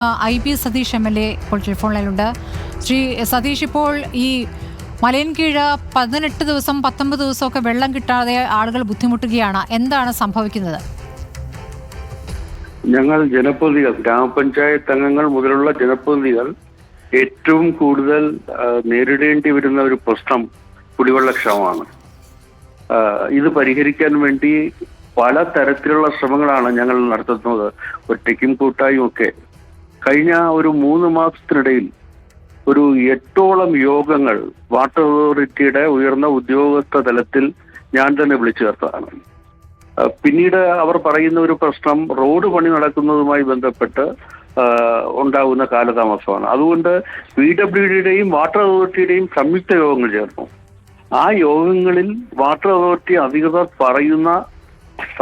IP Satheesh MLA ഇപ്പോൾ telephone ലൈനിലുണ്ട്. Shri Satheesh, ഇപ്പോൾ ഈ മലയൻകീഴ് 18 ദിവസം 19 ദിവസമൊക്കെ വെള്ളം കിട്ടാതെ ആളുകൾ ബുദ്ധിമുട്ടുകയാണ്. എന്താണ് സംഭവിക്കുന്നത്? ഞങ്ങൾ ജനപ്രതിനിധികൾ, ഗ്രാമപഞ്ചായത്ത് അംഗങ്ങൾ മുതലുള്ള ജനപ്രതിനിധികൾ ഏറ്റവും കൂടുതൽ നേരിടേണ്ടി വരുന്ന ഒരു പ്രശ്നം കുടിവെള്ളക്ഷാമമാണ്. ഇത് പരിഹരിക്കാൻ വേണ്ടി പല തരത്തിലുള്ള ശ്രമങ്ങളാണ് ഞങ്ങൾ നടത്തുന്നത്, ഒറ്റയ്ക്കും കൂട്ടായും ഒക്കെ. കഴിഞ്ഞ ഒരു 3 മാസത്തിനിടയിൽ ഒരു 8ഓളം യോഗങ്ങൾ വാട്ടർ അതോറിറ്റിയുടെ ഉയർന്ന ഉദ്യോഗസ്ഥ തലത്തിൽ ഞാൻ തന്നെ വിളിച്ചു ചേർത്തതാണ്. പിന്നീട് അവർ പറയുന്ന ഒരു പ്രശ്നം റോഡ് പണി നടക്കുന്നതുമായി ബന്ധപ്പെട്ട് ഉണ്ടാകുന്ന കാലതാമസമാണ്. അതുകൊണ്ട് PWDയുടെയും വാട്ടർ അതോറിറ്റിയുടെയും സംയുക്ത യോഗങ്ങൾ ചേർന്നു. ആ യോഗങ്ങളിൽ വാട്ടർ അതോറിറ്റി അധികൃതർ പറയുന്ന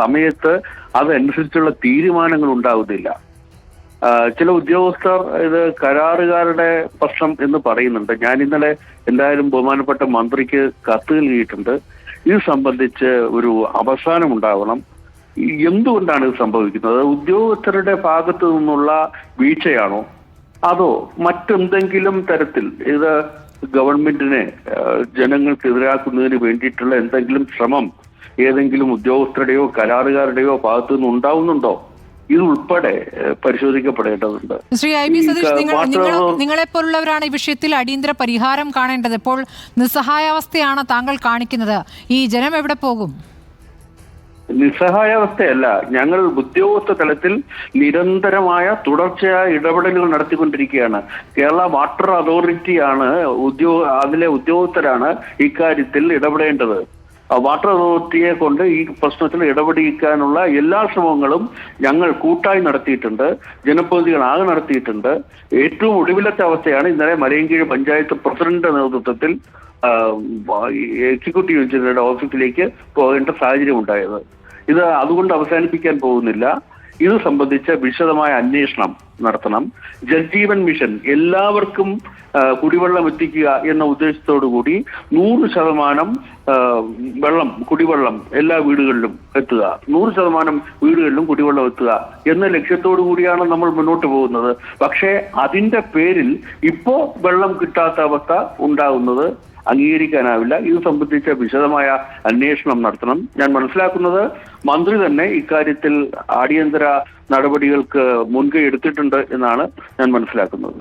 സമയത്ത് അതനുസരിച്ചുള്ള തീരുമാനങ്ങൾ ഉണ്ടാകുന്നില്ല. ചില ഉദ്യോഗസ്ഥർ ഇത് കരാറുകാരുടെ പ്രശ്നം എന്ന് പറയുന്നുണ്ട്. ഞാൻ ഇന്നലെ എന്തായാലും ബഹുമാനപ്പെട്ട മന്ത്രിക്ക് കത്ത് നൽകിയിട്ടുണ്ട്. ഇത് സംബന്ധിച്ച് ഒരു അവസാനം ഉണ്ടാവണം. എന്തുകൊണ്ടാണ് ഇത് സംഭവിക്കുന്നത്? ഉദ്യോഗസ്ഥരുടെ ഭാഗത്തു നിന്നുള്ള വീഴ്ചയാണോ, അതോ മറ്റെന്തെങ്കിലും തരത്തിൽ ഇത് ഗവൺമെന്റിനെ ജനങ്ങൾക്കെതിരാക്കുന്നതിന് വേണ്ടിയിട്ടുള്ള എന്തെങ്കിലും ശ്രമം ഏതെങ്കിലും ഉദ്യോഗസ്ഥരുടെയോ കരാറുകാരുടെയോ ഭാഗത്തു നിന്ന് ഉണ്ടാവുന്നുണ്ടോ? ഇത് ഉൾപ്പെടെ പരിശോധിക്കപ്പെടേണ്ടതുണ്ട്. ശ്രീ IP സതീഷ്, നിങ്ങളെപ്പോലുള്ളവരാണ് ഈ വിഷയത്തിൽ അടിയന്തര പരിഹാരം കാണേണ്ടത്. ഇപ്പോൾ നിസ്സഹായാവസ്ഥയാണ് താങ്കൾ കാണിക്കുന്നത്. ഈ ജനം എവിടെ പോകും? നിസ്സഹായാവസ്ഥയല്ല, ഞങ്ങൾ ഉദ്യോഗസ്ഥ തലത്തിൽ നിരന്തരമായ തുടർച്ചയായ ഇടപെടലുകൾ നടത്തിക്കൊണ്ടിരിക്കുകയാണ്. കേരള വാട്ടർ അതോറിറ്റിയാണ് അതിലെ ഉദ്യോഗസ്ഥരാണ് ഇക്കാര്യത്തിൽ ഇടപെടേണ്ടത്. വാട്ടർ അതോറിറ്റിയെ കൊണ്ട് ഈ പ്രശ്നത്തിൽ ഇടപെടിക്കാനുള്ള എല്ലാ ശ്രമങ്ങളും ഞങ്ങൾ കൂട്ടായി നടത്തിയിട്ടുണ്ട്, ജനപ്രതിനിധികളാകെ നടത്തിയിട്ടുണ്ട്. ഏറ്റവും ഒടുവിലത്തെ അവസ്ഥയാണ് ഇന്നലെ മലയൻകീഴ് പഞ്ചായത്ത് പ്രസിഡന്റിന്റെ നേതൃത്വത്തിൽ എക്സിക്യൂട്ടീവ് എഞ്ചിനീയറുടെ ഓഫീസിലേക്ക് പോകേണ്ട സാഹചര്യം ഉണ്ടായത്. ഇത് അതുകൊണ്ട് അവസാനിപ്പിക്കാൻ പോകുന്നില്ല. ഇത് സംബന്ധിച്ച വിശദമായ അന്വേഷണം നടത്തണം. ജൽജീവൻ മിഷൻ എല്ലാവർക്കും കുടിവെള്ളം എത്തിക്കുക എന്ന ഉദ്ദേശത്തോടു കൂടി 100% കുടിവെള്ളം എല്ലാ വീടുകളിലും എത്തുക, 100% വീടുകളിലും കുടിവെള്ളം എത്തുക എന്ന ലക്ഷ്യത്തോടു കൂടിയാണ് നമ്മൾ മുന്നോട്ട് പോകുന്നത്. പക്ഷേ അതിന്റെ പേരിൽ ഇപ്പോ വെള്ളം കിട്ടാത്ത അവസ്ഥ ഉണ്ടാകുന്നത് അംഗീകരിക്കാനാവില്ല. ഇത് സംബന്ധിച്ച വിശദമായ അന്വേഷണം നടത്തണം. ഞാൻ മനസ്സിലാക്കുന്നത് മന്ത്രി തന്നെ ഇക്കാര്യത്തിൽ അടിയന്തര നടപടികൾക്ക് മുൻകൈ എടുത്തിട്ടുണ്ട് എന്നാണ് ഞാൻ മനസ്സിലാക്കുന്നത്.